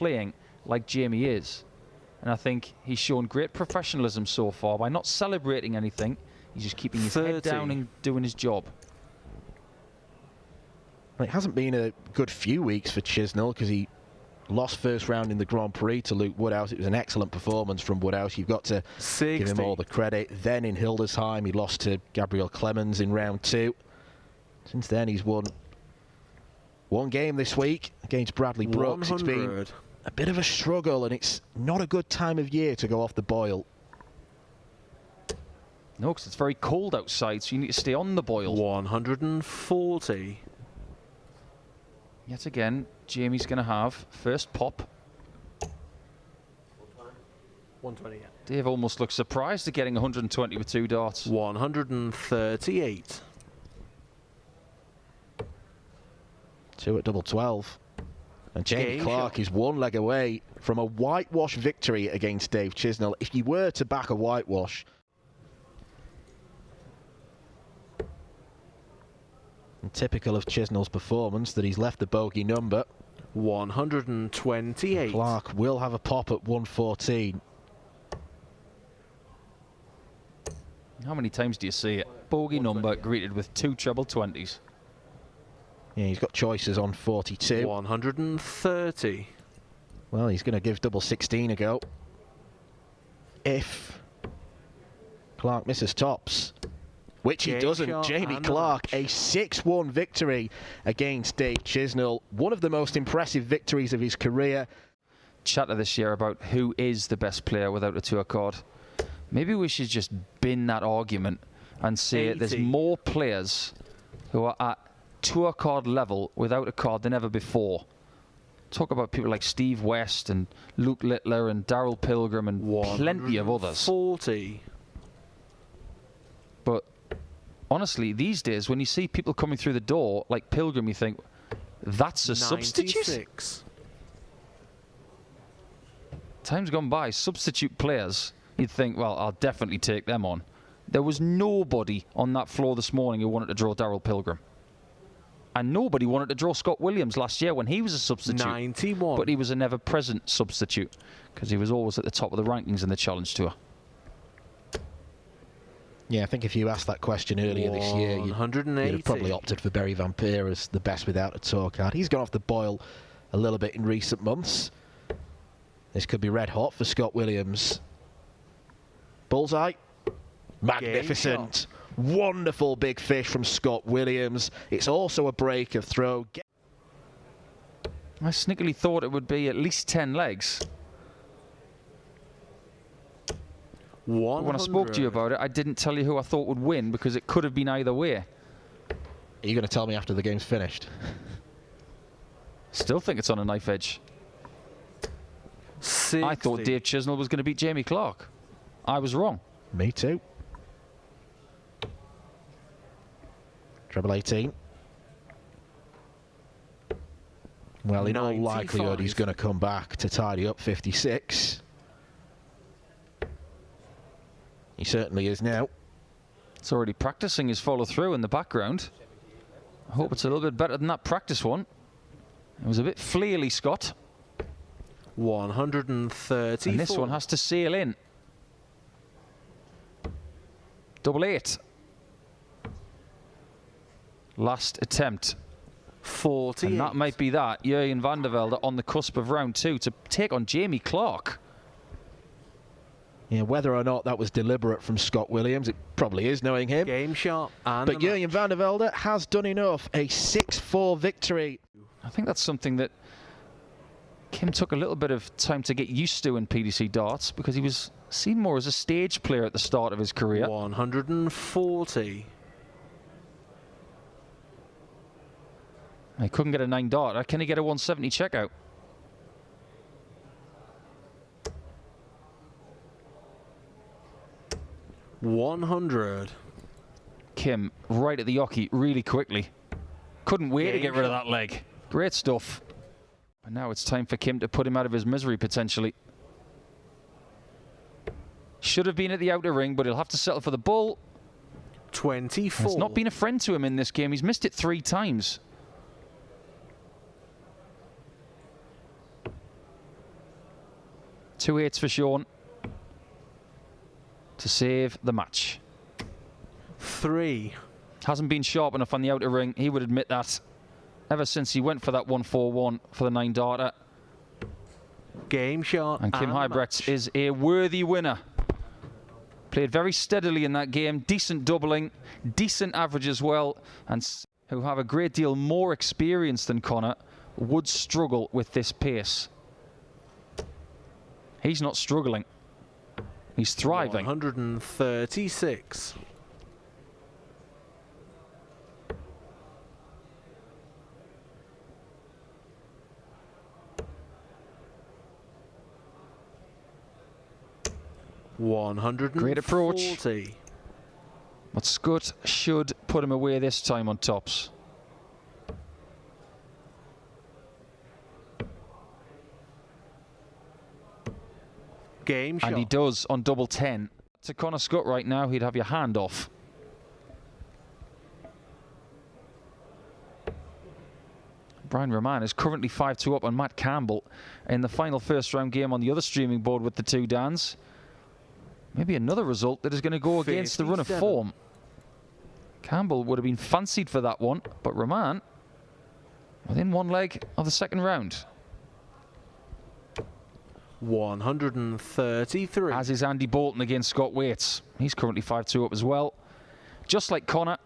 playing like Jamie is. And I think he's shown great professionalism so far by not celebrating anything. He's just keeping his head down and doing his job. It hasn't been a good few weeks for Chisnall because he lost first round in the Grand Prix to Luke Woodhouse. It was an excellent performance from Woodhouse. You've got to 60. give him all the credit. Then in Hildesheim, he lost to Gabriel Clemens in round 2. Since then, he's won one game this week against Bradley Brooks. 100. It's been a bit of a struggle, and it's not a good time of year to go off the boil. No, because it's very cold outside, so you need to stay on the boil. 140. Yet again, Jamie's going to have first pop. 120, yeah. Dave almost looks surprised at getting 120 with 2 darts. 138. 2 at double 12. And Jamie Game Clark shot. is one leg away from a whitewash victory against Dave Chisnall. If you were to back a whitewash, and typical of Chisnall's performance that he's left the bogey number. 128. Clark will have a pop at 114. How many times do you see it? Bogey number greeted with 2 treble 20s. Yeah, he's got choices on 42. 130. Well, he's going to give double 16 a go. If Clark misses tops, which he doesn't. Jamie Clark, a 6-1 victory against Dave Chisnall. One of the most impressive victories of his career. Chatter this year about who is the best player without a tour card. Maybe we should just bin that argument and say 80. There's more players who are at tour card level without a card than ever before. Talk about people like Steve West and Luke Littler and Darrell Pilgrim and plenty of others. 40. But honestly, these days, when you see people coming through the door like Pilgrim, you think, that's a 96. substitute? Time's gone by, substitute players, you'd think, well, I'll definitely take them on. There was nobody on that floor this morning who wanted to draw Darrell Pilgrim. And nobody wanted to draw Scott Williams last year when he was a substitute. 91. But he was a never-present substitute because he was always at the top of the rankings in the Challenge Tour. Yeah, I think if you asked that question earlier this year, you'd have probably opted for Barry Van Peer as the best without a tour card. He's gone off the boil a little bit in recent months. This could be red hot for Scott Williams. Bullseye. Magnificent. Wonderful big fish from Scott Williams. It's also a break of throw. I sneakily thought it would be at least 10 legs. 100. When I spoke to you about it, I didn't tell you who I thought would win because it could have been either way. Are you going to tell me after the game's finished? Still think it's on a knife edge. 60. I thought Dave Chisnall was going to beat Jamie Clark. I was wrong. Me too. Treble 18. Well, in all 95. likelihood, he's going to come back to tidy up 56. He certainly is now. It's already practicing his follow-through in the background. I hope it's a little bit better than that practice one. It was a bit flaily, Scott. 130. And this one has to sail in. Double 8. Last attempt. 40. And that might be that. Jurgen van der Velde on the cusp of round 2 to take on Jamie Clark. Yeah, whether or not that was deliberate from Scott Williams, it probably is, knowing him. Game shot. And but Jurgen van der Velde has done enough. A 6-4 victory. I think that's something that Kim took a little bit of time to get used to in PDC darts because he was seen more as a stage player at the start of his career. 140. He couldn't get a 9 dart. Can he get a 170 checkout? $100. Kim right at the yockey really quickly. Couldn't wait to get rid of that leg. Great stuff. And now it's time for Kim to put him out of his misery potentially. Should have been at the outer ring, but he'll have to settle for the bull. 24. It's not been a friend to him in this game. He's missed it 3 times. 2 8s for Sean to save the match. 3. Hasn't been sharp enough on the outer ring. He would admit that ever since he went for that 1-4-1 for the 9-darter. Game shot. And Kim Huybrechts is a worthy winner. Played very steadily in that game. Decent doubling, decent average as well. And who have a great deal more experience than Connor would struggle with this pace. He's not struggling. He's thriving. 136. Great approach. But Scutt should put him away this time on tops. Game shot. And he does on double 10. To Connor Scutt right now, he'd have your hand off. Brian Roman is currently 5-2 up on Matt Campbell in the final first round game on the other streaming board with the 2 Dans. Maybe another result that is going to go against the run of form. Campbell would have been fancied for that one, but Roman within 1 leg of the second round. 133. As is Andy Bolton against Scott Waits. He's currently 5-2 up as well. Just like Connor,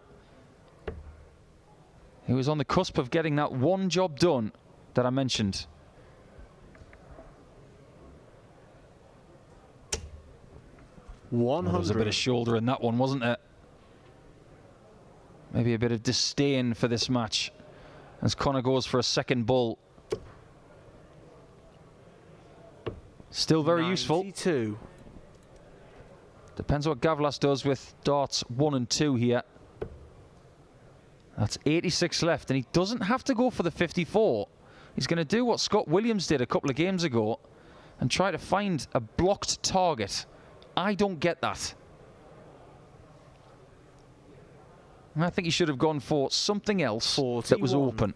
he was on the cusp of getting that one job done that I mentioned. Well, there was a bit of shoulder in that one, wasn't it? Maybe a bit of disdain for this match as Connor goes for a second bull. Still very 92. useful. Depends what Gavlas does with darts 1 and 2 here. That's 86 left, and he doesn't have to go for the 54. He's going to do what Scott Williams did a couple of games ago and try to find a blocked target. I don't get that. I think he should have gone for something else 41. that was open.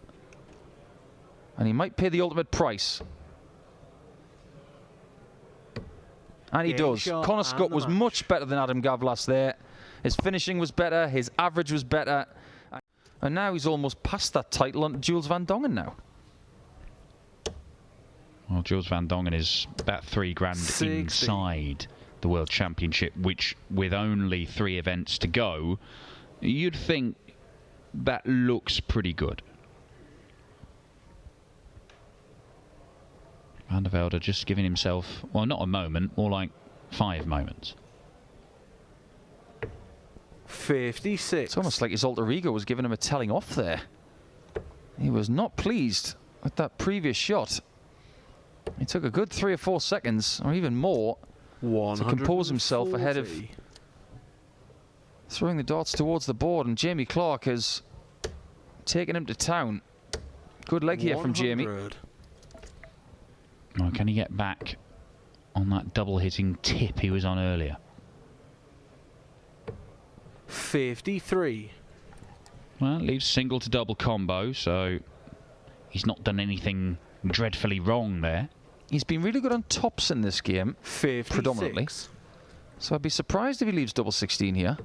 And he might pay the ultimate price. And he does. Connor Scutt was much better than Adam Gavlas there. His finishing was better. His average was better. And now he's almost passed that title on to Jules Van Dongen now. Well, Jules Van Dongen is about $3 grand 60. inside the World Championship, which with only 3 events to go, you'd think that looks pretty good. Van der Velde just giving himself, well, not a moment, more like 5 moments. 56. It's almost like his alter ego was giving him a telling off there. He was not pleased with that previous shot. He took a good 3 or 4 seconds, or even more, to compose himself ahead of throwing the darts towards the board, and Jamie Clark has taken him to town. Good leg here from Jamie. Oh, can he get back on that double hitting tip he was on earlier? 53. Well, it leaves single to double combo, so he's not done anything dreadfully wrong there. He's been really good on tops in this game, 56. predominantly. So I'd be surprised if he leaves double 16 here.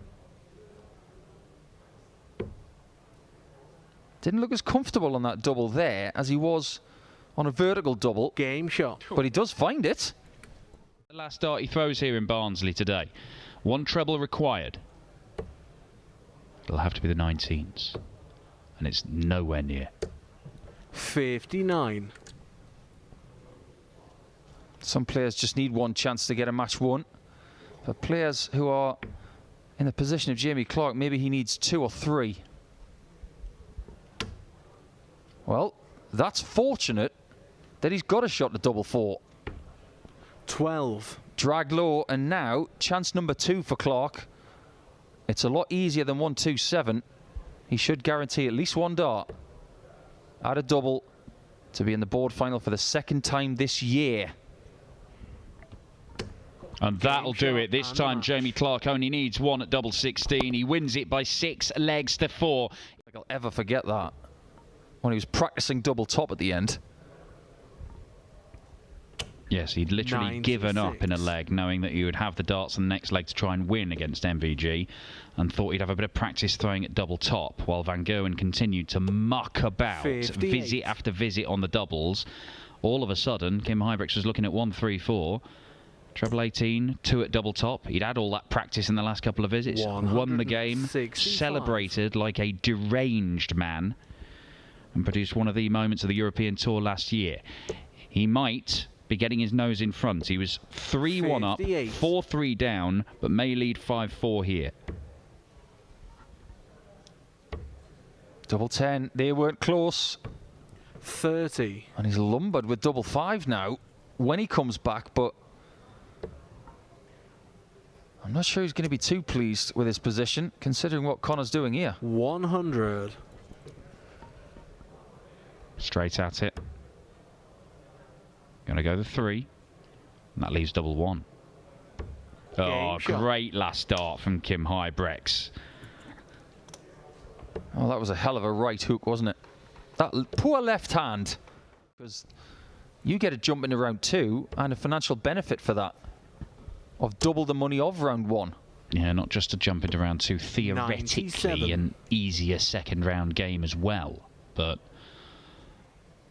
Didn't look as comfortable on that double there as he was on a vertical double. Game shot. But he does find it. The last dart he throws here in Barnsley today. 1 treble required. It'll have to be the 19s. And it's nowhere near. 59. Some players just need 1 chance to get a match won. For players who are in the position of Jamie Clark, maybe he needs 2 or 3. Well, that's fortunate that he's got a shot at double 4. 12. Dragged low, and now chance number 2 for Clark. It's a lot easier than 1-2-7. He should guarantee at least 1 dart. Add a double to be in the board final for the 2nd time this year. And that'll do it. This time Jamie Clark only needs 1 at double 16. He wins it by 6 legs to 4. I don't think I'll ever forget that when he was practicing double top at the end. Yes, he'd literally given up in a leg, knowing that he would have the darts in the next leg to try and win against MVG, and thought he'd have a bit of practice throwing at double top, while Van Gerwen continued to muck about, 58. visit after visit on the doubles. All of a sudden, Kim Huybrechts was looking at 1-3-4. Treble 18, 2 at double top. He'd had all that practice in the last couple of visits. Won the game, celebrated like a deranged man, and produced one of the moments of the European Tour last year. He might be getting his nose in front. He was 3-1 up, 4-3 down, but may lead 5-4 here. Double 10. They weren't close. 30. And he's lumbered with double 5 now when he comes back, but I'm not sure he's going to be too pleased with his position, considering what Connor's doing here. 100. Straight at it. Going to go the 3. And that leaves double 1. Oh, great last dart from Kim Huybrechts. Oh, that was a hell of a right hook, wasn't it? That poor left hand. Because you get a jump into round 2 and a financial benefit for that of double the money of round 1. Yeah, not just to jump into round 2, theoretically 97. an easier second round game as well. But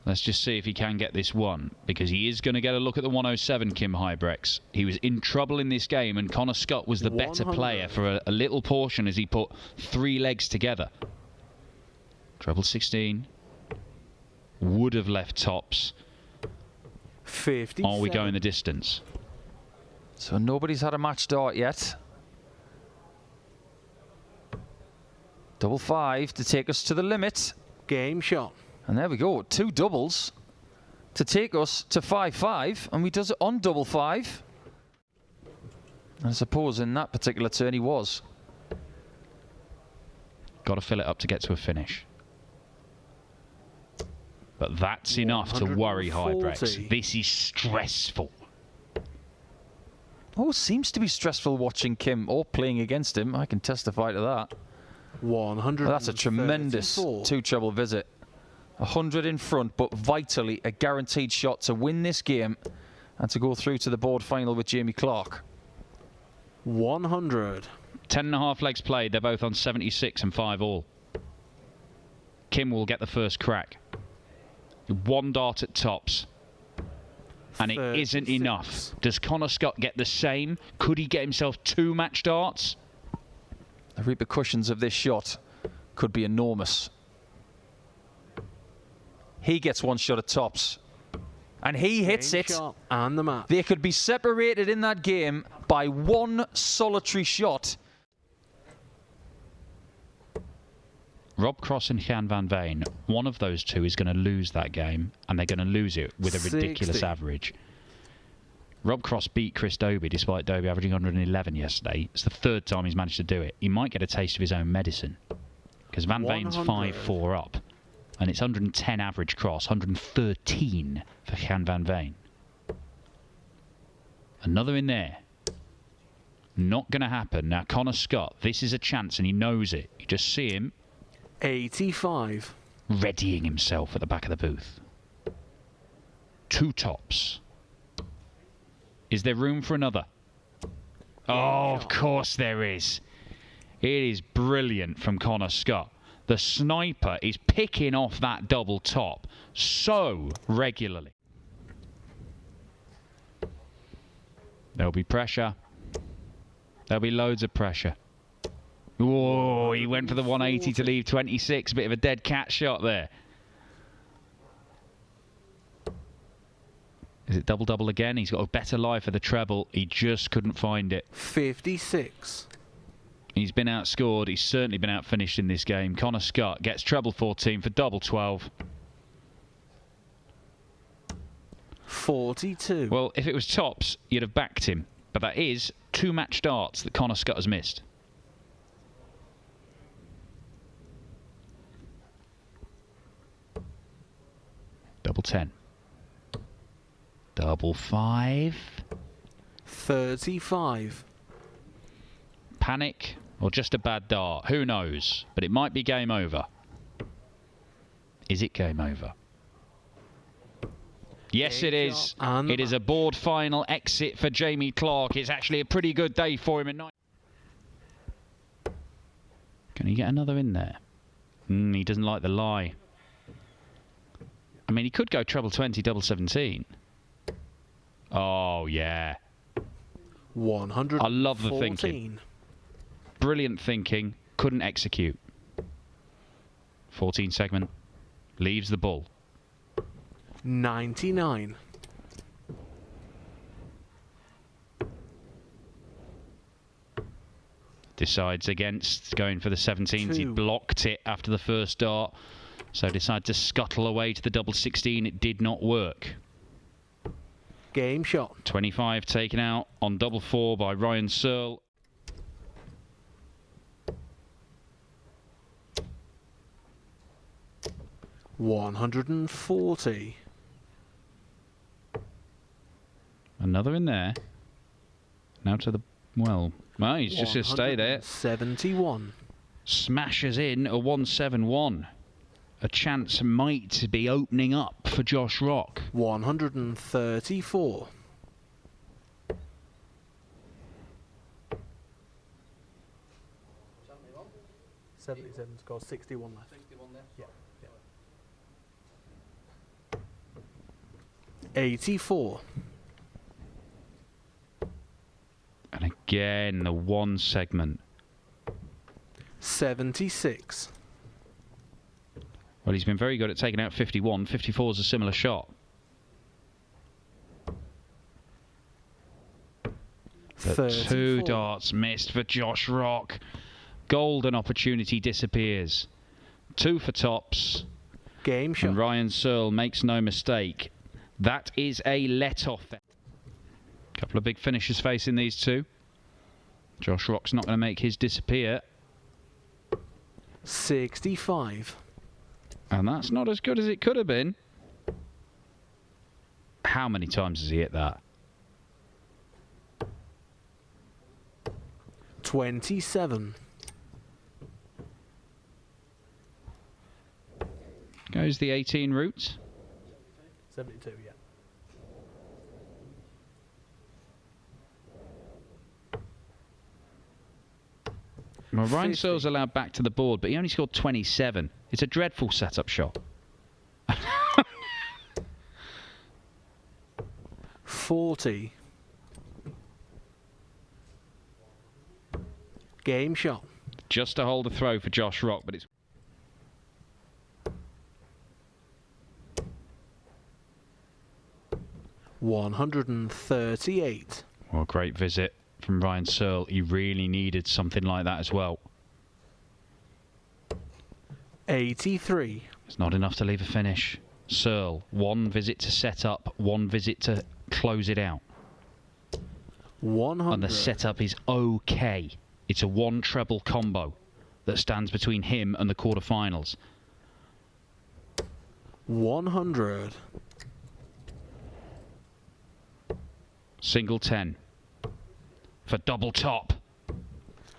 let's just see if he can get this one, because he is going to get a look at the 107, Kim Huybrechts. He was in trouble in this game, and Connor Scutt was the better player for a little portion as he put 3 legs together. Treble 16. Would have left tops. 50. Are we going the distance? So nobody's had a match dart yet. Double 5 to take us to the limit. Game shot. And there we go. 2 doubles to take us to 5-5. And we does it on double 5. I suppose in that particular turn he was. Got to fill it up to get to a finish. But that's enough to worry Huybrechts. This is stressful. Oh, seems to be stressful watching Kim or playing against him. I can testify to that. 100. Well, that's a tremendous 2 treble visit. 100 in front, but vitally a guaranteed shot to win this game and to go through to the board final with Jamie Clark. 100. 10.5 legs played. They're both on 76 and 5 all. Kim will get the first crack. 1 dart at tops. And it 36. isn't enough. Does Connor Scutt get the same? Could he get himself 2 match darts? The repercussions of this shot could be enormous. He gets 1 shot at tops. And he hits it. And the match. They could be separated in that game by 1 solitary shot. Rob Cross and Jan van Veen, one of those two is going to lose that game, and they're going to lose it with a ridiculous 60. average. Rob Cross beat Chris Dobie, despite Dobie averaging 111 yesterday. It's the 3rd time he's managed to do it. He might get a taste of his own medicine, because Van Veen's 5-4 up, and it's 110 average Cross, 113 for Jan van Veen. Another in there. Not going to happen. Now, Connor Scutt, this is a chance, and he knows it. You just see him 85. readying himself at the back of the booth. 2 tops. Is there room for another? Oh, of course there is. It is brilliant from Connor Scutt. The sniper is picking off that double top so regularly. There'll be pressure. There'll be loads of pressure. Whoa, he went for the 180 to leave 26. Bit of a dead cat shot there. Is it double-double again? He's got a better lie for the treble. He just couldn't find it. 56. He's been outscored. He's certainly been outfinished in this game. Connor Scutt gets treble 14 for double 12. 42. Well, if it was tops, you'd have backed him. But that is 2 match darts that Connor Scutt has missed. Double 10. Double 5. 35. Panic or just a bad dart? Who knows? But it might be game over. Is it game over? Yes, it is. It is a board final exit for Jamie Clark. It's actually a pretty good day for him at night. Can he get another in there? He doesn't like the lie. I mean, he could go treble 20, double 17. Oh, yeah. 114. I love the thinking. Brilliant thinking. Couldn't execute. 14 segment. Leaves the bull. 99. Decides against going for the 17s. He blocked it after the first dart. So decided to scuttle away to the double 16. It did not work. Game shot. 25 taken out on double 4 by Ryan Searle. $140. Another in there. Now to the, well, he's just going to stay there. 71. Smashes in a 171. A chance might be opening up for Josh Rock. 134. $77 scores, 61 left. 61 left? Yeah. 84. And again, the one segment. 76. Well, he's been very good at taking out 51. 54 is a similar shot. But 2 darts missed for Josh Rock. Golden opportunity disappears. 2 for tops. Game shot. And Ryan Searle makes no mistake. That is a let-off. Couple of big finishes facing these two. Josh Rock's not going to make his disappear. 65. And that's not as good as it could have been. How many times has he hit that? 27. Goes the 18 route. 72, yeah. Well, Ryan Searle's allowed back to the board, but he only scored 27. It's a dreadful setup shot. 40. Game shot. Just to hold the throw for Josh Rock, but it's... $138. Well, great visit from Ryan Searle. He really needed something like that as well. 83. It's not enough to leave a finish. Searle, 1 visit to set up, 1 visit to close it out. 100. And the setup is okay. It's a 1 treble combo that stands between him and the quarterfinals. 100. Single 10 for double top.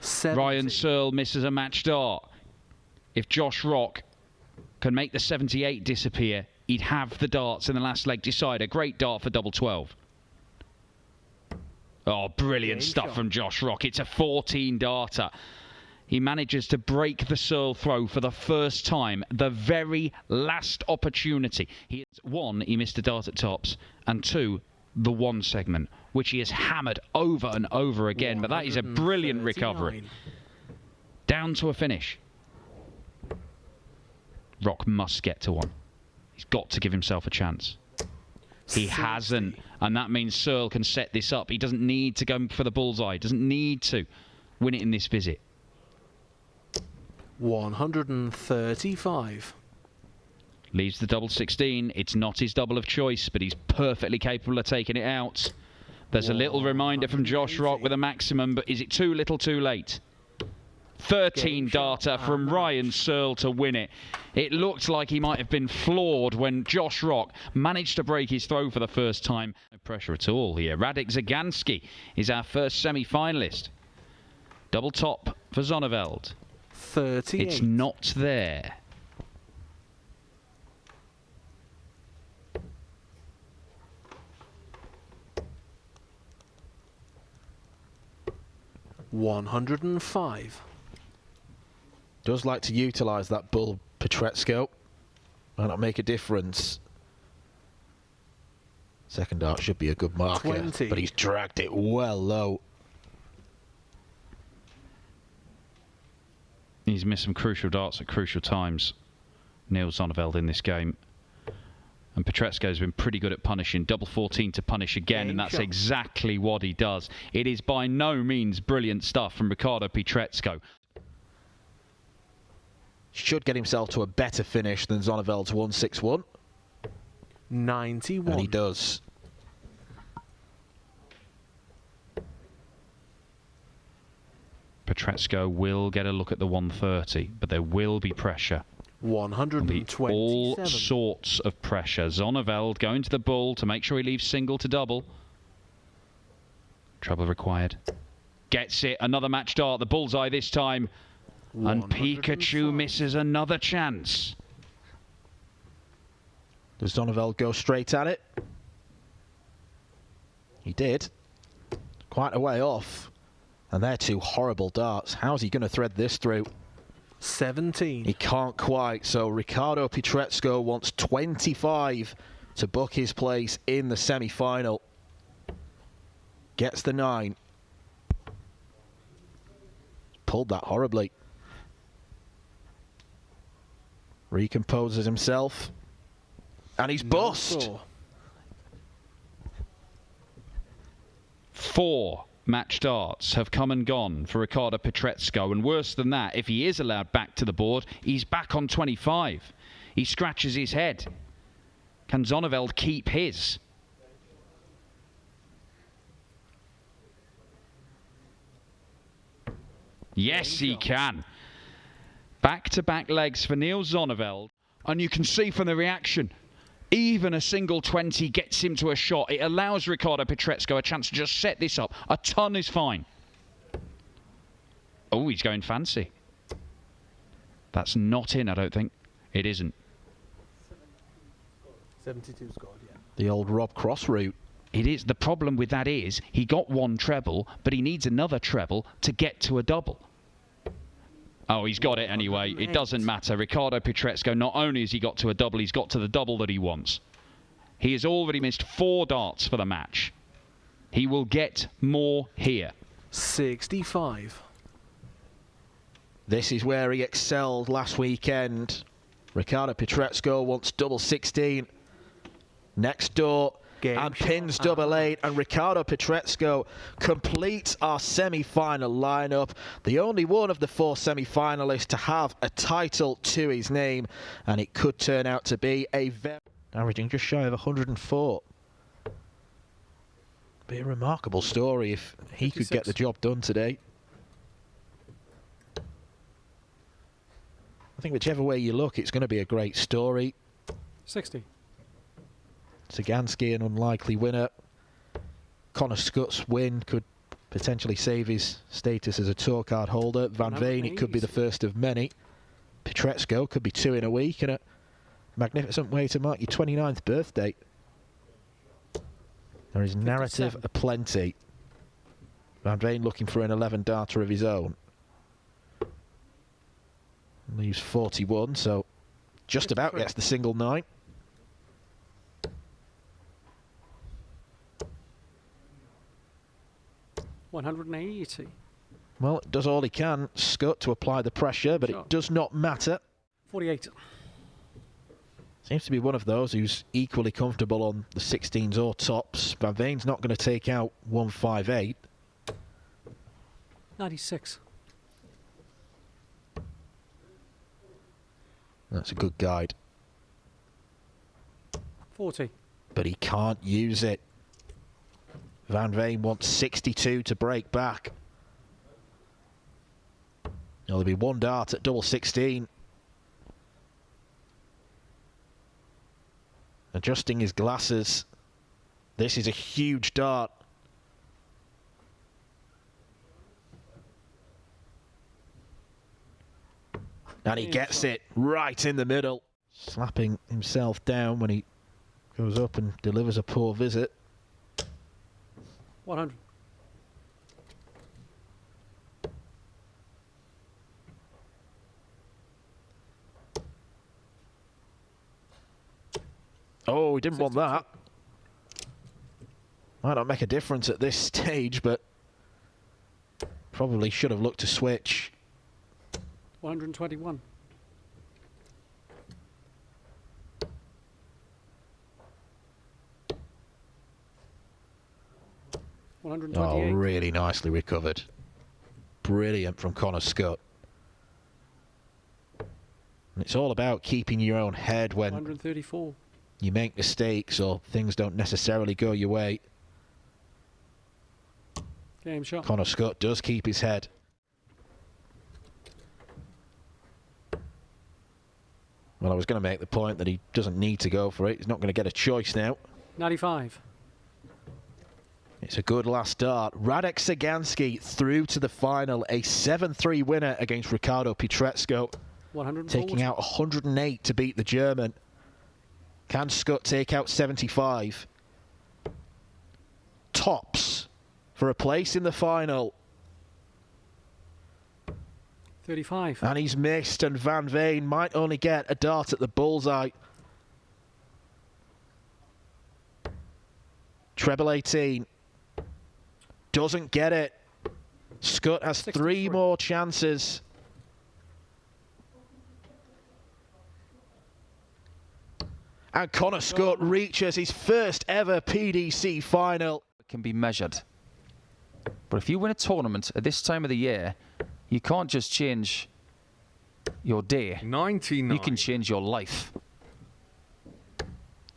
70. Ryan Searle misses a match dart. If Josh Rock can make the 78 disappear, he'd have the darts in the last leg decider. Great dart for double 12. Oh, brilliant stuff from Josh Rock. It's a 14 darter. He manages to break the Searle throw for the first time. The very last opportunity. One, he missed a dart at tops, and 2, the 1 segment, which he has hammered over and over again. But that is a brilliant recovery. Down to a finish. Rock must get to 1. He's got to give himself a chance. He 60. hasn't, and that means Searle can set this up. He doesn't need to go for the bullseye. Doesn't need to win it in this visit. 135. Leaves the double 16. It's not his double of choice, but he's perfectly capable of taking it out. There's a little reminder from Josh Rock with a maximum, but is it too little too late? 13 darter from Ryan Searle to win it. It looked like he might have been floored when Josh Rock managed to break his throw for the first time. No pressure at all here. Radek Zagansky is our first semi-finalist. Double top for Zonneveld. 38. It's not there. 105. Does like to utilise that bull Pietreczko. Might not make a difference. Second dart should be a good marker, 20. but he's dragged it well low. He's missed some crucial darts at crucial times, Neil Zonneveld, in this game. And Pietreczko's been pretty good at punishing. Double 14 to punish again, and that's exactly what he does. It is by no means brilliant stuff from Riccardo Pietreczko. Should get himself to a better finish than Zonneveld's 161. 91. And he does. Pietreczko will get a look at the 130, but there will be pressure. 127. All sorts of pressure. Zonneveld going to the bull to make sure he leaves single to double. Trouble required. Gets it. Another match dart. The bullseye this time. And Pikachu misses another chance. Does Zonneveld go straight at it? He did. Quite a way off. And they're two horrible darts. How's he going to thread this through? 17. He can't quite. So Riccardo Pietreczko wants 25 to book his place in the semi-final. Gets the 9. Pulled that horribly. Recomposes himself. And he's bust. 4 match darts have come and gone for Riccardo Pietreczko, and worse than that, if he is allowed back to the board, he's back on 25. He scratches his head. Can Zonneveld keep his? Yes, he can. Back-to-back legs for Neil Zonneveld, and you can see from the reaction, even a single 20 gets him to a shot. It allows Riccardo Pietreczko a chance to just set this up. A ton is fine. Oh, he's going fancy. That's not in, I don't think. It isn't. 72 scored, yeah. The old Rob Cross route. It is. The problem with that is he got one treble, but he needs another treble to get to a double. Oh, he's got it anyway. It doesn't matter. Riccardo Pietreczko, not only has he got to a double, he's got to the double that he wants. He has already missed 4 darts for the match. He will get more here. 65. This is where he excelled last weekend. Riccardo Pietreczko wants double 16. Next door. And pins double 8, and Riccardo Pietreczko completes our semi-final lineup. The only one of the 4 semi-finalists to have a title to his name, and it could turn out to be a very averaging just shy of 104. Be a remarkable story if he 56. could get the job done today. I think whichever way you look, it's going to be a great story. 60. Sagansky, an unlikely winner. Connor Scutt's win could potentially save his status as a tour card holder. Van Veen, it could be the first of many. Pietreczko could be 2 in a week, and a magnificent way to mark your 29th birthday. There is narrative 57. aplenty. Van Veen looking for an 11-darter of his own. Leaves 41, so just about gets the single 9. $180. Well, it does all he can, Scutt, to apply the pressure, but it does not matter. 48. Seems to be one of those who's equally comfortable on the 16s or tops. Van Veen's not going to take out 158. 96. That's a good guide. 40. But he can't use it. Van Veen wants 62 to break back. There'll be 1 dart at double 16. Adjusting his glasses. This is a huge dart. And he gets it right in the middle. Slapping himself down when he goes up and delivers a poor visit. 100. Oh, he didn't want that. Might not make a difference at this stage, but probably should have looked to switch. 121. Oh, really nicely recovered. Brilliant from Connor Scutt. And it's all about keeping your own head when 134. You make mistakes or things don't necessarily go your way. Game shot. Connor Scutt does keep his head. Well, I was going to make the point that he doesn't need to go for it. He's not going to get a choice now. 95. It's a good last dart. Radek Sagansky through to the final. A 7-3 winner against Ricardo Pietrezco. 140. Taking out 108 to beat the German. Can Scutt take out 75? Tops for a place in the final. 35. And he's missed, and Van Veen might only get a dart at the bullseye. Treble 18. Doesn't get it. Scutt has 3 more chances. And Connor Scutt reaches his first ever PDC final. It can be measured. But if you win a tournament at this time of the year, you can't just change your day. 99. You can change your life.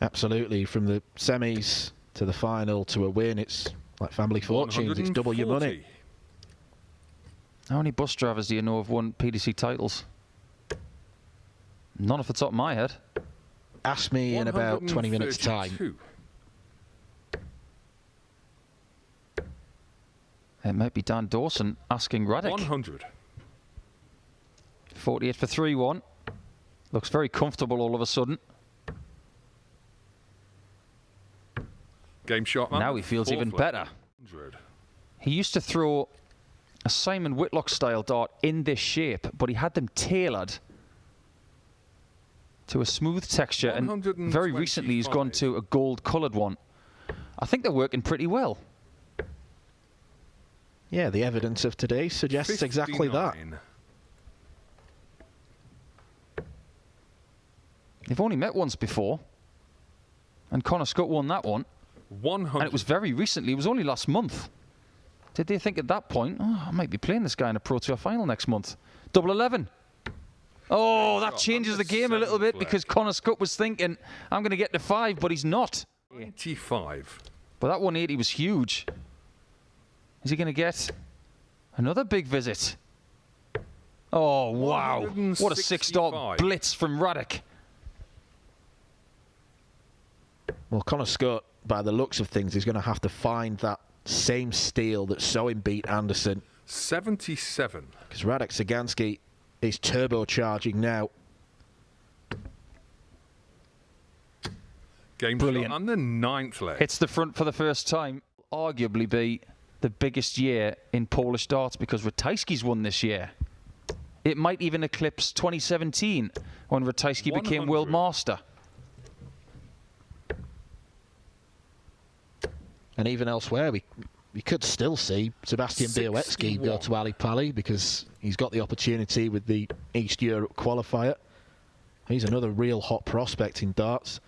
Absolutely. From the semis to the final to a win, it's like family fortunes. It's double your money. How many bus drivers do you know have won PDC titles? None off the top of my head. Ask me in about 20 minutes' time. It might be Dan Dawson asking Radek. 100. 48 for 3-1. Looks very comfortable all of a sudden. Game shot. Now he feels even better. 100. He used to throw a Simon Whitlock style dart in this shape, but he had them tailored to a smooth texture, and very recently he's gone to a gold coloured one. I think they're working pretty well. Yeah, the evidence of today suggests 59. exactly that. They've only met once before, and Connor Scutt won that one. 100. And it was very recently, it was only last month. Did they think at that point, oh, I might be playing this guy in a Pro Tour final next month? Double 11. Oh, that changes the game a little bit, because Connor Scutt was thinking, I'm going to get to 5, but he's not. 95. But that 180 was huge. Is he going to get another big visit? Oh, wow. What a 6-dart blitz from Radek. Well, Connor Scutt, by the looks of things, is going to have to find that same steel that saw him beat Anderson. 77. Because Radek Sagansky is turbocharging now. Game Brilliant. shot on the 9th leg. Hits the front for the first time. Arguably be the biggest year in Polish darts, because Ratajski's won this year. It might even eclipse 2017 when Ratajski became world master. And even elsewhere, we could still see Sebastian Białecki go to Ali Pali, because he's got the opportunity with the East Europe qualifier. He's another real hot prospect in darts.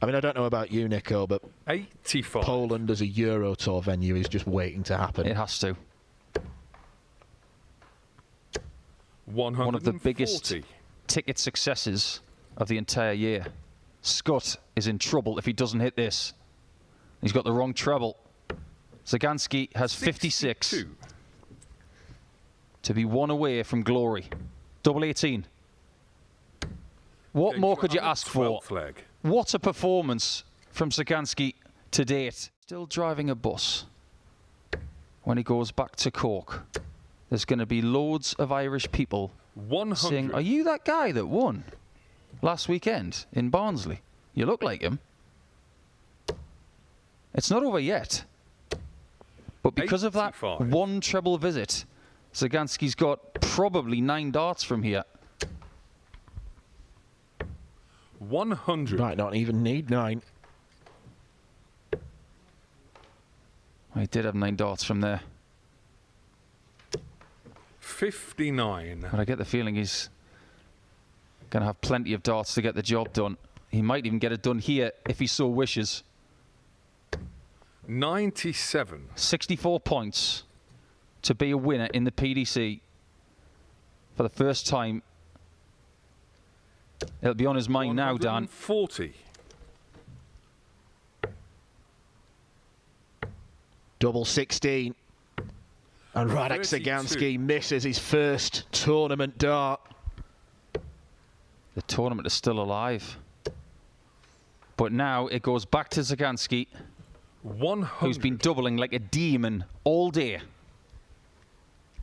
I mean, I don't know about you, Nico, but 85. Poland as a Euro Tour venue is just waiting to happen. It has to. 140. One of the biggest ticket successes of the entire year. Scutt is in trouble if he doesn't hit this. He's got the wrong treble. Sagansky has 56 62. to be one away from glory. Double 18. What more could you ask for? Leg. What a performance from Sagansky to date. Still driving a bus when he goes back to Cork. There's going to be loads of Irish people 100. saying, are you that guy that won last weekend in Barnsley? You look like him. It's not over yet. But because of that 85. one treble visit, Sagansky's got probably 9 darts from here. 100. Might not even need 9. He did have 9 darts from there. 59. But I get the feeling he's going to have plenty of darts to get the job done. He might even get it done here if he so wishes. 97. 64 points to be a winner in the PDC for the first time. It'll be on his mind now, Dan. 40. Double 16. And Radek 32. Sagansky misses his first tournament dart. The tournament is still alive. But now it goes back to Sagansky, 100. who's been doubling like a demon all day.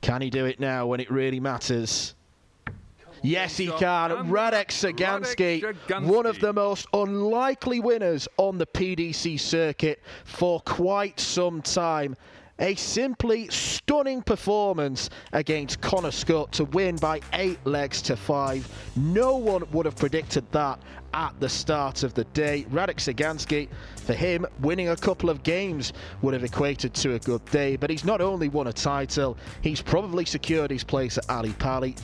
Can he do it now when it really matters? Yes, he can. And Radek Sagansky, one of the most unlikely winners on the PDC circuit for quite some time. A simply stunning performance against Connor Scutt to win by 8 legs to 5. No one would have predicted that at the start of the day. Radek Sagansky, for him, winning a couple of games would have equated to a good day. But he's not only won a title, he's probably secured his place at Ali Pali.